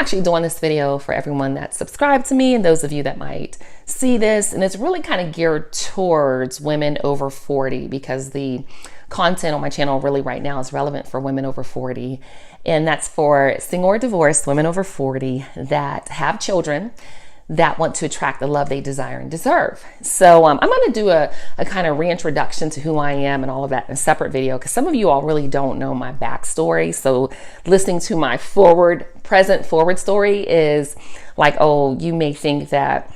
actually doing this video for everyone that's subscribed to me and those of you that might see this. And it's really kind of geared towards women over 40 because the content on my channel really right now is relevant for women over 40. And that's for single or divorced women over 40 that have children that want to attract the love they desire and deserve. So I'm going to do a kind of reintroduction to who I am and all of that in a separate video because some of you all really don't know my backstory. So listening to my present forward story is like, oh, you may think that,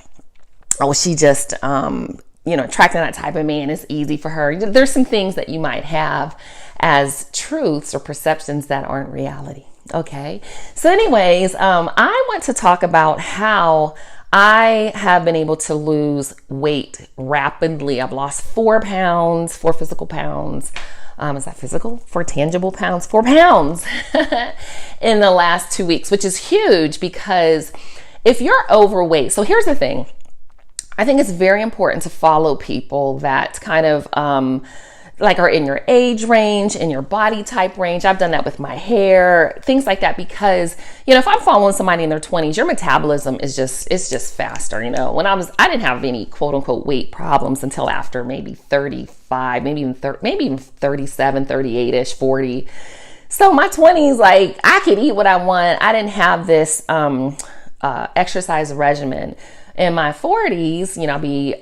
oh, she just, attracting that type of man is easy for her. There's some things that you might have as truths or perceptions that aren't reality. Okay. So anyways, I want to talk about how I have been able to lose weight rapidly. I've lost 4 pounds, 4 physical pounds. Is that physical? 4 tangible pounds, 4 pounds in the last 2 weeks, which is huge because if you're overweight, so here's the thing. I think it's very important to follow people that kind of, like are in your age range, in your body type range. I've done that with my hair, things like that, because, if I'm following somebody in their 20s, your metabolism is just faster. When I didn't have any quote unquote weight problems until after maybe 35, maybe even 37, 38-ish, 40. So my 20s, like I could eat what I want. I didn't have this, exercise regimen. In my 40s, I'll be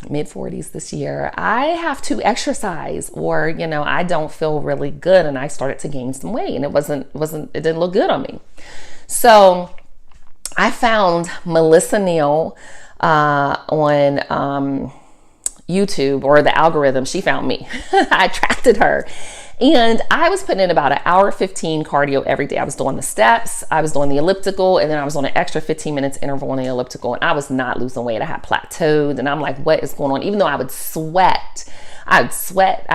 mid 40s this year, I have to exercise or, I don't feel really good and I started to gain some weight and it didn't look good on me. So I found Melissa Neal on YouTube, or the algorithm. She found me. I attracted her. And I was putting in about 1:15 cardio every day. I was doing the steps, I was doing the elliptical, and then I was on an extra 15 minutes interval on the elliptical, and I was not losing weight. I had plateaued, and I'm like, what is going on? Even though I would sweat, I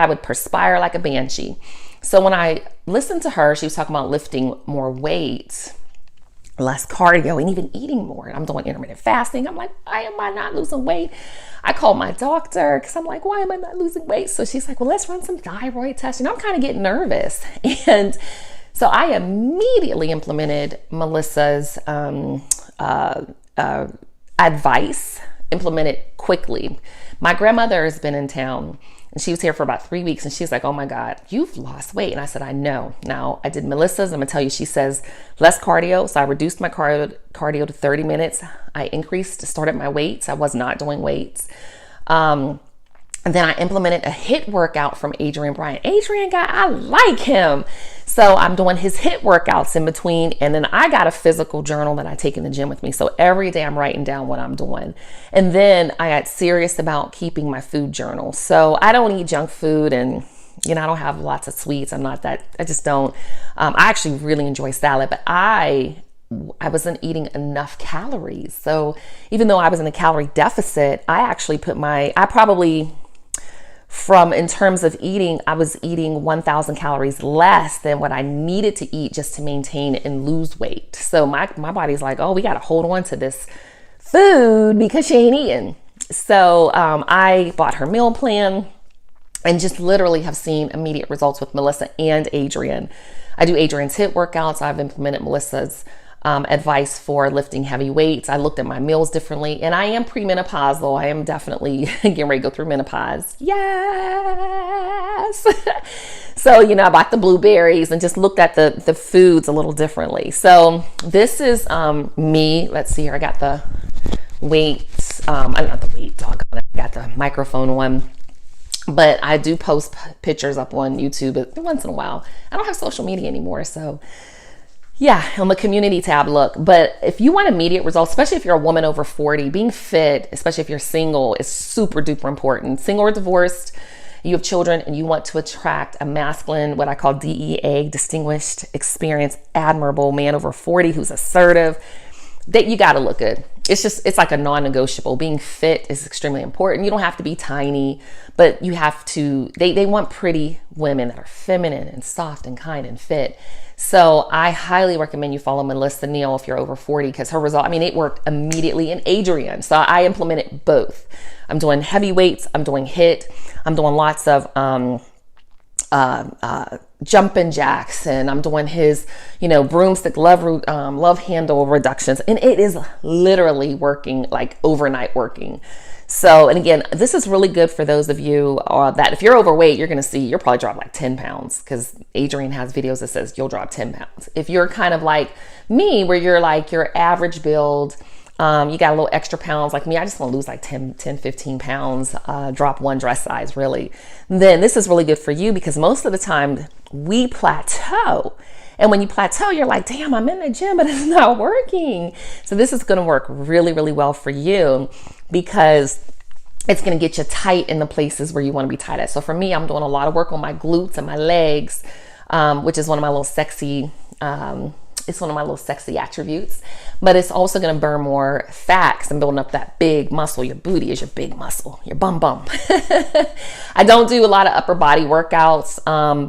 would perspire like a banshee. So when I listened to her, she was talking about lifting more weight, less cardio, and even eating more. I'm doing intermittent fasting. I'm like, why am I not losing weight? I called my doctor because I'm like, why am I not losing weight? So she's like, well, let's run some thyroid tests. And I'm kind of getting nervous. And so I immediately implemented Melissa's advice, implemented quickly. My grandmother has been in town and she was here for about 3 weeks and she's like, oh my God, you've lost weight. And I said, I know. Now I did Melissa's. I'm gonna tell you, she says less cardio. So I reduced my cardio to 30 minutes. I started my weights. I was not doing weights. And then I implemented a HIIT workout from Adrian Bryant. Adrian guy, I like him. So I'm doing his HIIT workouts in between. And then I got a physical journal that I take in the gym with me. So every day I'm writing down what I'm doing. And then I got serious about keeping my food journal. So I don't eat junk food and, I don't have lots of sweets. I just don't. I actually really enjoy salad, but I wasn't eating enough calories. So even though I was in a calorie deficit, in terms of eating, I was eating 1,000 calories less than what I needed to eat just to maintain and lose weight. So my body's like, oh, we got to hold on to this food because she ain't eating. So I bought her meal plan and just literally have seen immediate results with Melissa and Adrian. I do Adrian's HIIT workouts. I've implemented Melissa's advice for lifting heavy weights. I looked at my meals differently, and I am premenopausal. I am definitely getting ready to go through menopause. Yes. So, I bought the blueberries and just looked at the foods a little differently. So this is me. Let's see here. I got the weights. Not the weight dog. I got the microphone one. But I do post pictures up on YouTube once in a while. I don't have social media anymore, so yeah, on the community tab, look. But if you want immediate results, especially if you're a woman over 40, being fit, especially if you're single, is super duper important. Single or divorced, you have children, and you want to attract a masculine, what I call DEA, distinguished, experienced, admirable man over 40 who's assertive, that you got to look good. It's like a non-negotiable. Being fit is extremely important. You don't have to be tiny, but you have to, they want pretty women that are feminine and soft and kind and fit. So I highly recommend you follow Melissa Neal if you're over 40, because her result, it worked immediately in Adrian. So I implemented both. I'm doing heavy weights. I'm doing HIIT. I'm doing lots of jumping jacks, and I'm doing his, broomstick love handle reductions, and it is literally working, like overnight working. So, and again, this is really good for those of you that if you're overweight, you're going to see you'll probably drop like 10 pounds, because Adrian has videos that says you'll drop 10 pounds. If you're kind of like me, where you're like your average build, you got a little extra pounds like me, I just want to lose like 10, 15 pounds, drop one dress size really, then this is really good for you, because most of the time we plateau. And when you plateau, you're like, damn, I'm in the gym, but it's not working. So this is going to work really, really well for you, because it's going to get you tight in the places where you want to be tight at. So for me, I'm doing a lot of work on my glutes and my legs, which is one of my little sexy, it's one of my little sexy attributes, but it's also going to burn more fat, because I'm building up that big muscle. Your booty is your big muscle, your bum. I don't do a lot of upper body workouts,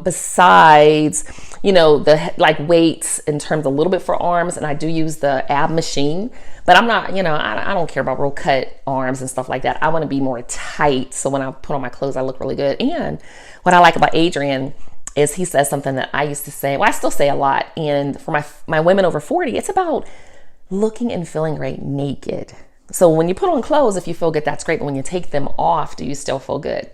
besides, the like weights in terms of a little bit for arms. And I do use the ab machine, but I'm not, I don't care about real cut arms and stuff like that. I want to be more tight. So when I put on my clothes, I look really good. And what I like about Adrian is he says something that I used to say, well, I still say a lot. And for my women over 40, it's about looking and feeling great naked. So when you put on clothes, if you feel good, that's great. But when you take them off, do you still feel good?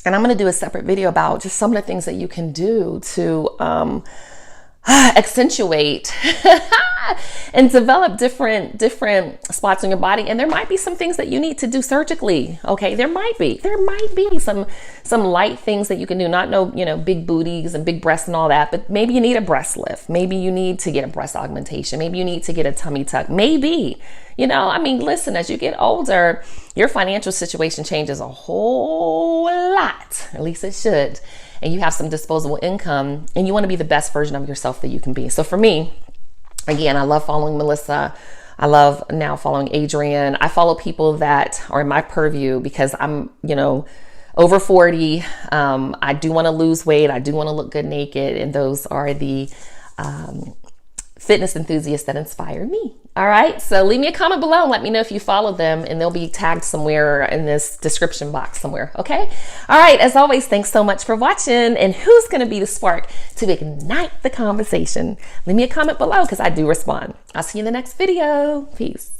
And I'm going to do a separate video about just some of the things that you can do to accentuate and develop different spots on your body. And there might be some things that you need to do surgically. Okay, there might be some light things that you can do. Not big booties and big breasts and all that, but maybe you need a breast lift. Maybe you need to get a breast augmentation. Maybe you need to get a tummy tuck. Maybe, listen, as you get older, your financial situation changes a whole lot. At least it should. And you have some disposable income, and you want to be the best version of yourself that you can be. So for me, again, I love following Melissa. I love now following Adrian. I follow people that are in my purview, because I'm, over 40. I do want to lose weight. I do want to look good naked. And those are the fitness enthusiasts that inspire me. All right. So leave me a comment below and let me know if you follow them, and they'll be tagged somewhere in this description box somewhere. Okay. All right. As always, thanks so much for watching. And who's going to be the spark to ignite the conversation? Leave me a comment below, because I do respond. I'll see you in the next video. Peace.